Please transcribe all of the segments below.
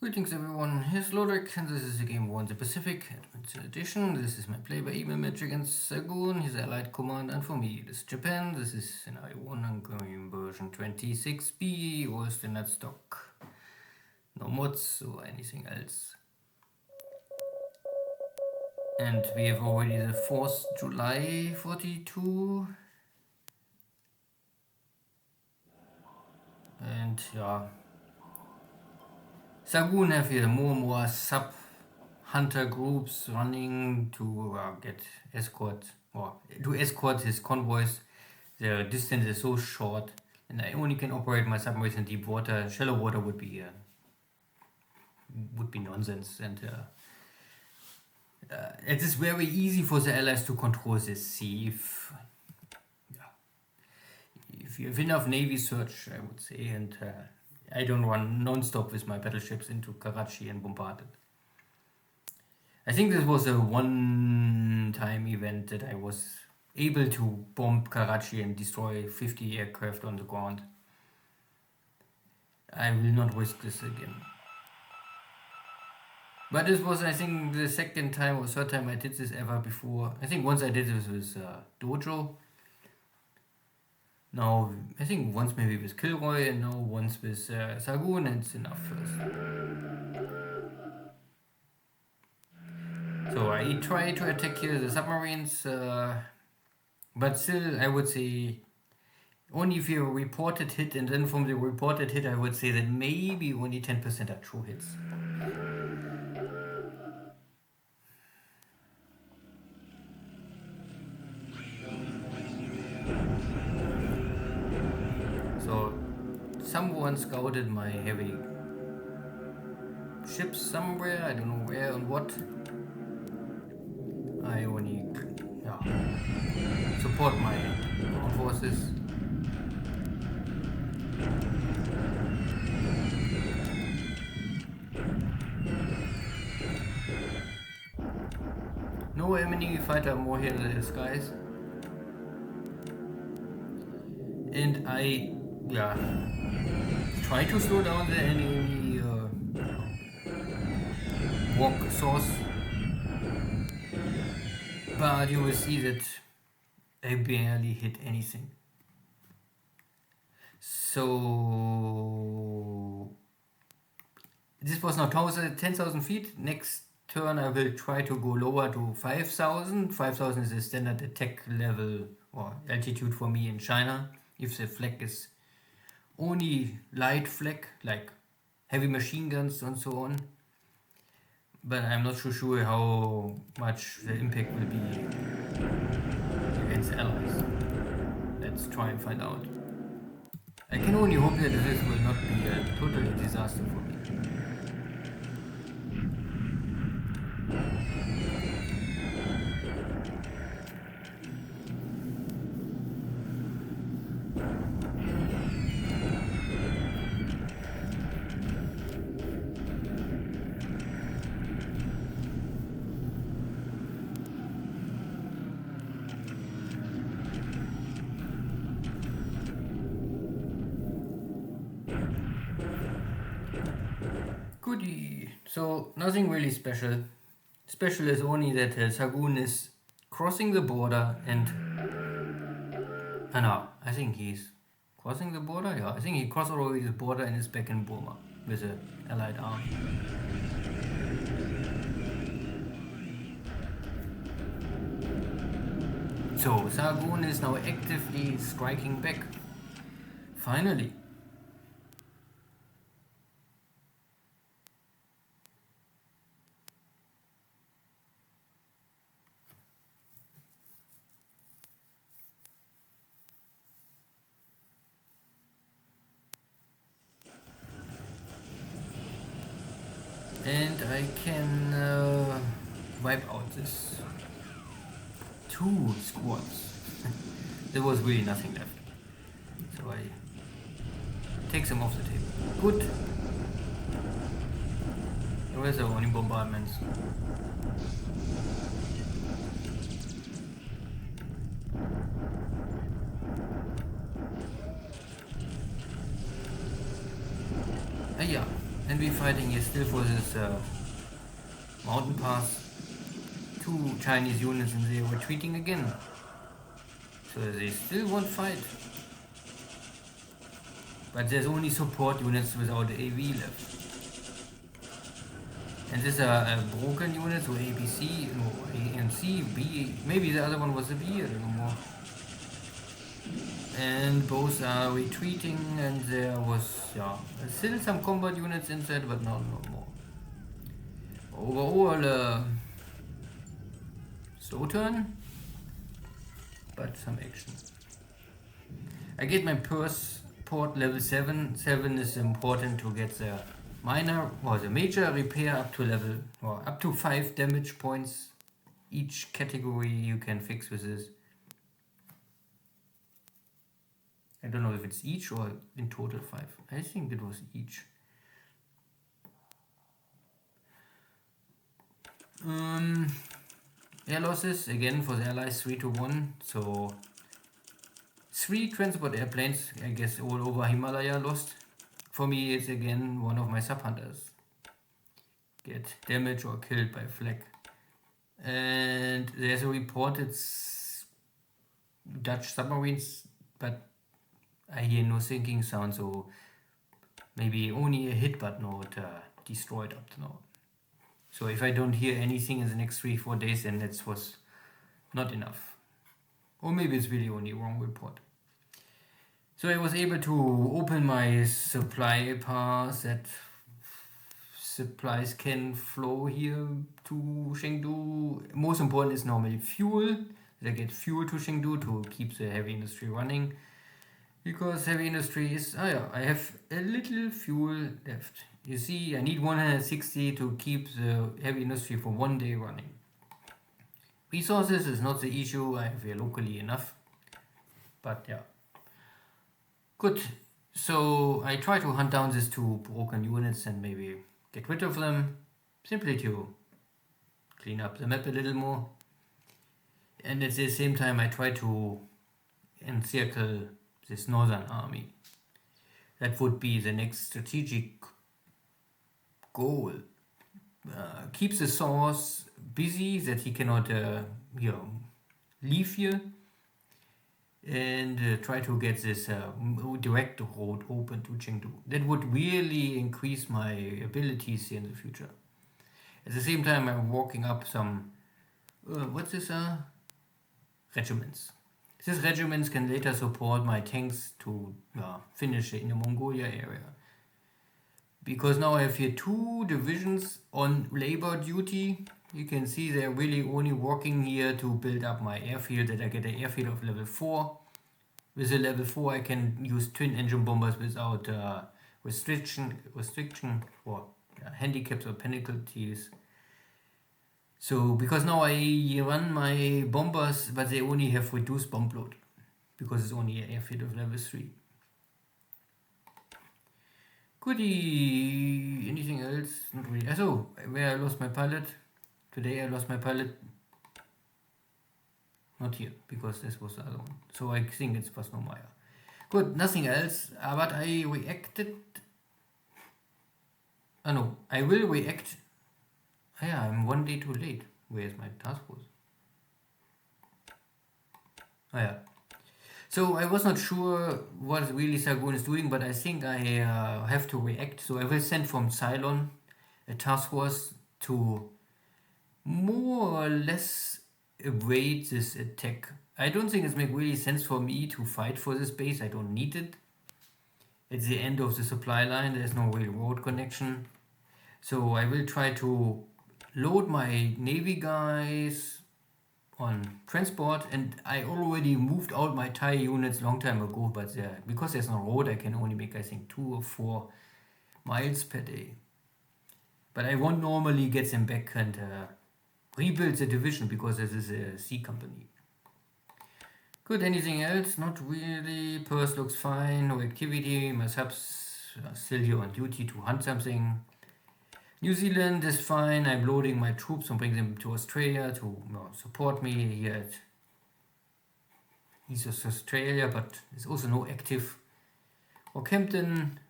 Greetings everyone, here's Lodrik and this is the Game War in the Pacific Advanced Edition. This is my PBEM match against Xargun, his allied command, and for me this is Japan. This is an I1 ongoing version 26B or standard stock. No mods or anything else. And we have already the 4th July 42. And yeah. Xargun have here more sub-hunter groups running to get escort, or to escort his convoys. The distance is so short and I only can operate my submarines in deep water. Shallow water would be nonsense, and it is very easy for the allies to control this sea if you have enough navy search, I would say, and I don't run non-stop with my battleships into Karachi and bombard it. I think this was a one-time event that I was able to bomb Karachi and destroy 50 aircraft on the ground. I will not risk this again. But this was, I think, the second time or third time I did this ever before. I think once I did this with Dojo. Now, I think once maybe with Kilroy, and now once with Xargun, and it's enough first. So I try to attack here the submarines, but still I would say only if you reported hit, and then from the reported hit I would say that maybe only 10% are true hits. So someone scouted my heavy ships somewhere, I don't know where and what. I only support my own forces. No enemy fighter more here in the skies. And I try to slow down the enemy walk source, but you will see that I barely hit anything. So this was now 10,000 feet. Next turn I will try to go lower to 5,000. 5,000 is the standard attack level or altitude for me in China. If the flag is only light flag, like heavy machine guns and so on. But I'm not so sure how much the impact will be against allies. Let's try and find out. I can only hope that this will not be a total disaster for me. Goodie. So nothing really special. Special is only that Xargun is crossing the border and I think he's crossing the border. Yeah, I think he crossed already the border and is back in Burma with the allied army. So Xargun is now actively striking back. Finally. And I can wipe out this 2 squads. There was really nothing left. So I take them off the table. Good. Where's the only bombardments? And we're fighting here still for this mountain pass. 2 Chinese units and they are retreating again. So they still won't fight. But there's only support units without AV left. And these are broken units, or ABC, no, A and C, B, maybe the other one was a B, I don't know more. And both are retreating, and there was, yeah, still some combat units inside, but not more. Overall, slow turn, but some action. I get my port level 7. 7 is important to get the minor or the major repair up to level, or up to 5 damage points. Each category you can fix with this. I don't know if it's each or in total 5. I think it was each. Air losses again for the allies 3-1. So 3 transport airplanes, I guess all over Himalaya lost. For me, it's again one of my sub hunters get damaged or killed by flak. And there's a reported Dutch submarines, but I hear no sinking sound, so maybe only a hit but not destroyed up to now. So if I don't hear anything in the next 3-4 days, then that was not enough. Or maybe it's really only wrong report. So I was able to open my supply pass that supplies can flow here to Chengdu. Most important is normally fuel. They get fuel to Chengdu to keep the heavy industry running. Because heavy industry is, I have a little fuel left. You see, I need 160 to keep the heavy industry for 1 day running. Resources is not the issue, I have here locally enough. But yeah. Good. So I try to hunt down these 2 broken units and maybe get rid of them. Simply to clean up the map a little more. And at the same time I try to encircle this northern army. That would be the next strategic goal. Keep the source busy that he cannot leave here, and try to get this direct road open to Chengdu. That would really increase my abilities here in the future. At the same time, I'm walking up some regiments. These regiments can later support my tanks to finish in the Mongolia area. Because now I have here 2 divisions on labor duty. You can see they're really only working here to build up my airfield, that I get an airfield of level 4. With a level 4 I can use twin engine bombers without restriction or handicaps or penalties. So because now I run my bombers, but they only have reduced bomb load. Because it's only an airfield of level 3. Goodie. Anything else? Not really. So, where I lost my pilot? Today I lost my pilot. Not here, because this was the other one. So I think it was no Meyer. Good, nothing else. But I reacted. No, I will react. Yeah, I'm 1 day too late. Where's my task force? Yeah. So I was not sure what really Xargun is doing, but I think I have to react. So I will send from Ceylon a task force to more or less evade this attack. I don't think it makes really sense for me to fight for this base. I don't need it. At the end of the supply line, there's no real road connection. So I will try to load my navy guys on transport, and I already moved out my Thai units long time ago, but because there's no road, I can only make, I think, 2 or 4 miles per day. But I won't normally get them back and rebuild the division, because this is a C company. Good, anything else? Not really. Purse looks fine, no activity. My subs are still here on duty to hunt something. New Zealand is fine. I'm loading my troops and bring them to Australia to support me here at East of Australia, but there's also no active. Or Kempton.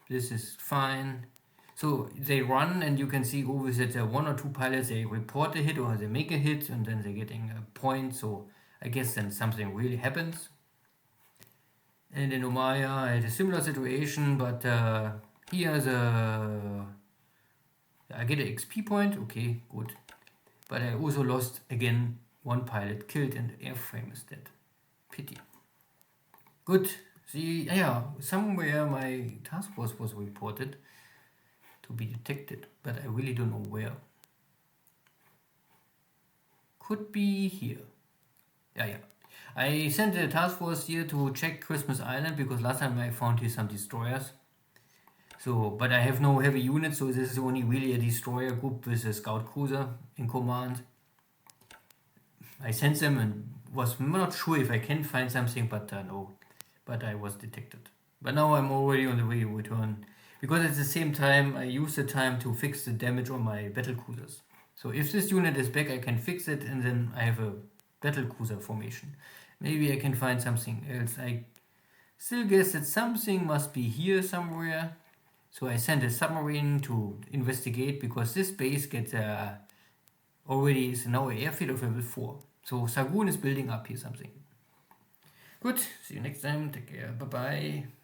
This is fine. So they run, and you can see always that there are 1 or 2 pilots, they report a hit or they make a hit, and then they're getting a point. So I guess then something really happens. And in Omaya I had a similar situation, but here I get an XP point, okay, good. But I also lost again 1 pilot killed and the airframe is dead. Pity. Good. See, yeah, somewhere my task force was reported to be detected, but I really don't know where. Could be here. Yeah. I sent a task force here to check Christmas Island because last time I found here some destroyers. So, but I have no heavy units, so this is only really a destroyer group with a scout cruiser in command. I sent them and was not sure if I can find something, but no. But I was detected. But now I'm already on the way to return. Because at the same time, I use the time to fix the damage on my battle cruisers. So if this unit is back, I can fix it, and then I have a battle cruiser formation. Maybe I can find something else. I still guess that something must be here somewhere. So I sent a submarine to investigate, because this base gets already is now an airfield of level 4. So Xargun is building up here something. Good, see you next time, take care, bye bye.